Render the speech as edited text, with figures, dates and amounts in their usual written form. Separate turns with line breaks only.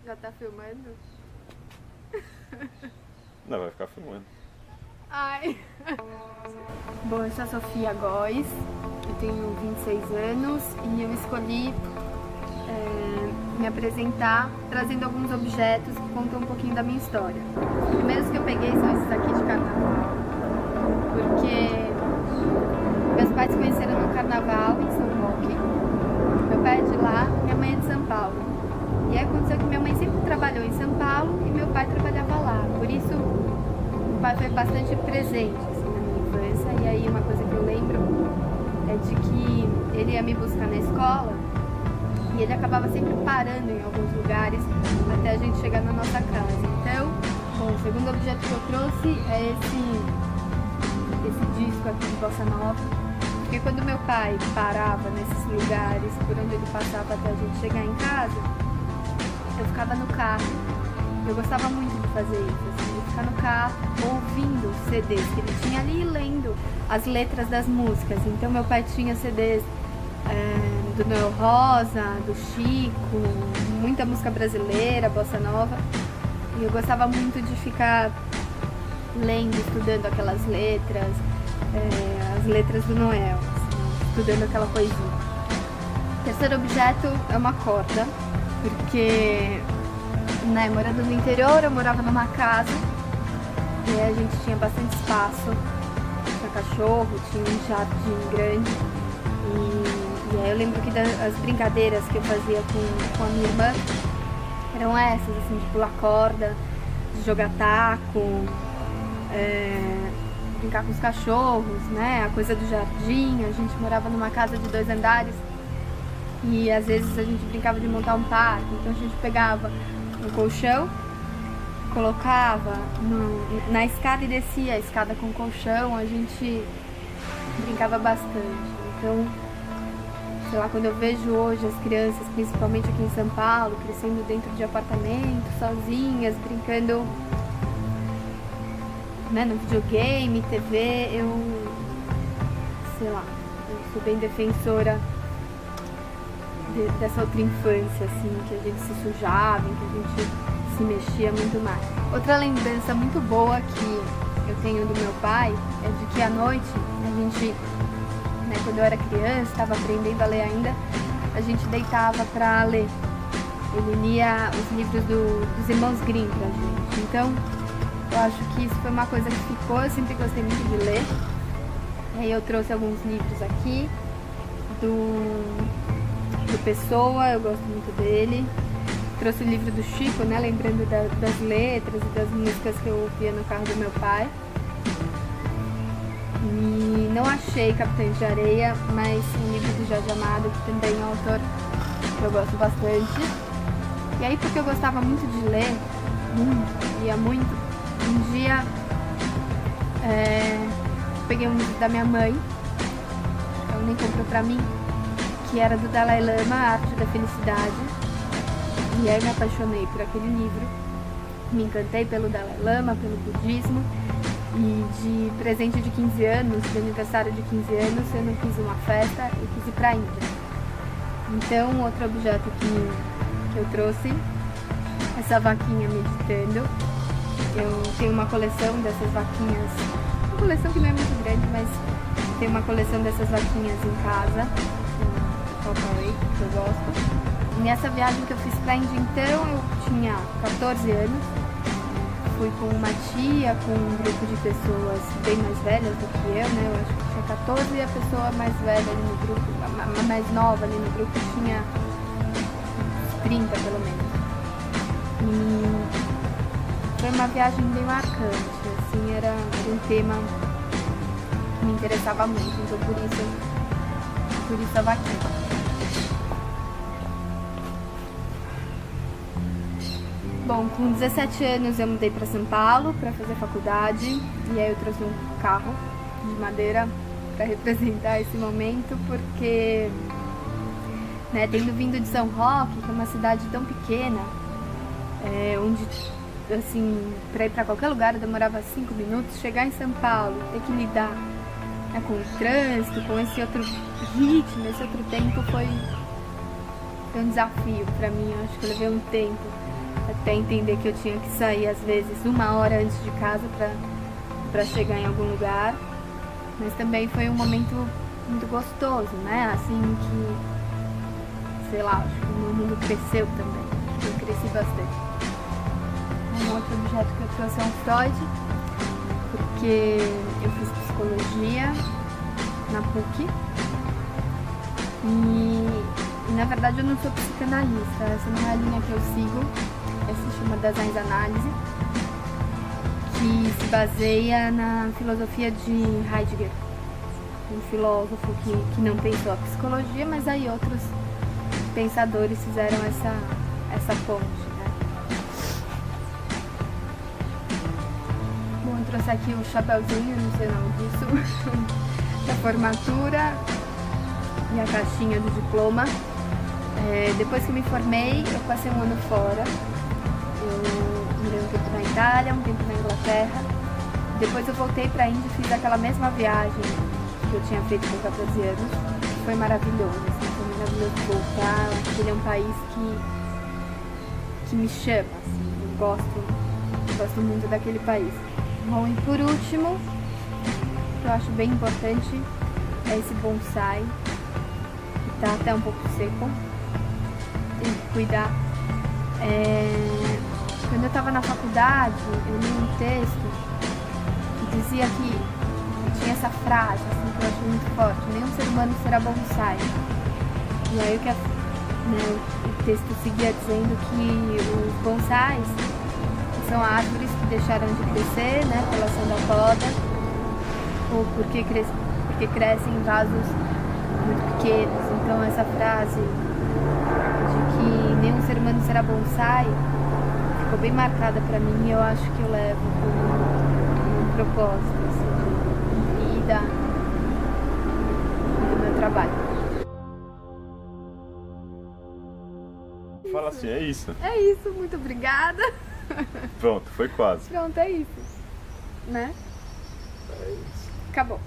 Já tá filmando?
Não, vai ficar filmando.
Ai. Bom, eu sou a Sofia Góes, eu tenho 26 anos e eu escolhi me apresentar trazendo alguns objetos que contam um pouquinho da minha história. Os primeiros que eu peguei são esses aqui de carnaval, porque meus pais se conheceram no carnaval em São Roque. Meu pai é de lá, minha mãe é de São Paulo. E aí aconteceu que minha mãe sempre trabalhou em São Paulo e meu pai trabalhava lá. Por isso, o pai foi bastante presente assim, na minha infância. E aí uma coisa que eu lembro é de que ele ia me buscar na escola e ele acabava sempre parando em alguns lugares até a gente chegar na nossa casa. Então, bom, o segundo objeto que eu trouxe é esse disco aqui de bossa nova. Porque quando meu pai parava nesses lugares, por onde ele passava até a gente chegar em casa, eu ficava no carro. Eu gostava muito de fazer isso, assim, de ficar no carro ouvindo CDs que ele tinha ali e lendo as letras das músicas. Então meu pai tinha CDs do Noel Rosa, do Chico, muita música brasileira, bossa nova. E eu gostava muito de ficar lendo, estudando aquelas letras, as letras do Noel, assim, estudando aquela poesia. O terceiro objeto é uma corda, porque morando no interior, eu morava numa casa e a gente tinha bastante espaço, tinha cachorro, tinha um jardim grande e aí eu lembro que as brincadeiras que eu fazia com a minha irmã eram essas, assim, de pular corda, de jogar taco, brincar com os cachorros, né, a coisa do jardim. A gente morava numa casa de 2 andares e às vezes a gente brincava de montar um parque, então a gente pegava um colchão, colocava na escada e descia a escada com o colchão, a gente brincava bastante. Então, sei lá, quando eu vejo hoje as crianças, principalmente aqui em São Paulo, crescendo dentro de apartamento, sozinhas, brincando, né, no videogame, TV, sei lá, eu sou bem defensora dessa outra infância, assim, que a gente se sujava, em que a gente se mexia muito mais. Outra lembrança muito boa que eu tenho do meu pai é de que à noite a gente, né, quando eu era criança, estava aprendendo a ler ainda, a gente deitava para ler. Ele lia os livros dos irmãos Grimm pra gente. Então, eu acho que isso foi uma coisa que ficou, eu sempre gostei muito de ler. E aí eu trouxe alguns livros aqui do Pessoa, eu gosto muito dele. Trouxe o livro do Chico, né, lembrando das letras e das músicas que eu ouvia no carro do meu pai. E não achei Capitães de Areia, mas um livro do Jorge Amado, que também é um autor que eu gosto bastante. E aí, porque eu gostava muito de ler, lia muito, um dia peguei um livro da minha mãe, ela nem comprou pra mim, que era do Dalai Lama, A Arte da Felicidade. E aí me apaixonei por aquele livro, me encantei pelo Dalai Lama, pelo budismo. E de presente de 15 anos, de aniversário de 15 anos, eu não quis uma festa, eu quis ir pra Índia. Então, outro objeto que eu trouxe, essa vaquinha meditando. Eu tenho uma coleção dessas vaquinhas, uma coleção que não é muito grande, mas tenho uma coleção dessas vaquinhas em casa, que eu gosto. E nessa viagem que eu fiz pra Índia, então, eu tinha 14 anos. Fui com uma tia, com um grupo de pessoas bem mais velhas do que eu, né? Eu acho que tinha 14 e a pessoa mais velha ali no grupo, a mais nova ali no grupo, tinha uns 30 pelo menos. E foi uma viagem bem marcante, assim, era um tema que me interessava muito, então por isso a vaquinha. Bom, com 17 anos eu mudei para São Paulo para fazer faculdade e aí eu trouxe um carro de madeira para representar esse momento, porque, né, tendo vindo de São Roque, que é uma cidade tão pequena, onde, assim, para ir para qualquer lugar eu demorava 5 minutos, chegar em São Paulo, ter que lidar, né, com o trânsito, com esse outro ritmo, esse outro tempo foi um desafio para mim. Eu acho que eu levei um tempo até entender que eu tinha que sair às vezes 1 hora antes de casa para chegar em algum lugar. Mas também foi um momento muito gostoso, né? Assim que, sei lá, acho que o meu mundo cresceu também. Eu cresci bastante. Um outro objeto que eu trouxe é um Freud, porque eu fiz psicologia na PUC e na verdade eu não sou psicanalista, essa não é a linha que eu sigo, essa se chama Design Análise, que se baseia na filosofia de Heidegger, um filósofo que não pensou a psicologia, mas aí outros pensadores fizeram essa ponte, né? Bom, eu trouxe aqui o chapéuzinho, não sei o nome disso, da formatura e a caixinha do diploma. Depois que eu me formei, eu passei 1 ano fora. Eu morei um tempo na Itália, um tempo na Inglaterra. Depois eu voltei para a Índia e fiz aquela mesma viagem que eu tinha feito com 14 anos. Foi maravilhoso, assim, foi maravilhoso voltar. Ele é um país que me chama, assim, eu gosto muito daquele país. Bom, e por último, que eu acho bem importante, é esse bonsai, que tá até um pouco seco, tem que cuidar. Quando eu estava na faculdade, eu li um texto que dizia que tinha essa frase, assim, que eu acho muito forte: nenhum ser humano será bonsai. E aí o texto seguia dizendo que os bonsais são árvores que deixaram de crescer, né, pela ação da poda, ou porque crescem em vasos muito pequenos. Então essa frase de que nenhum ser humano será bonsai ficou bem marcada pra mim, e eu acho que eu levo como um propósito, assim, de vida e do meu trabalho.
Fala assim, é isso.
É isso, muito obrigada.
Pronto, foi quase.
Pronto, é isso. Né?
É isso.
Acabou.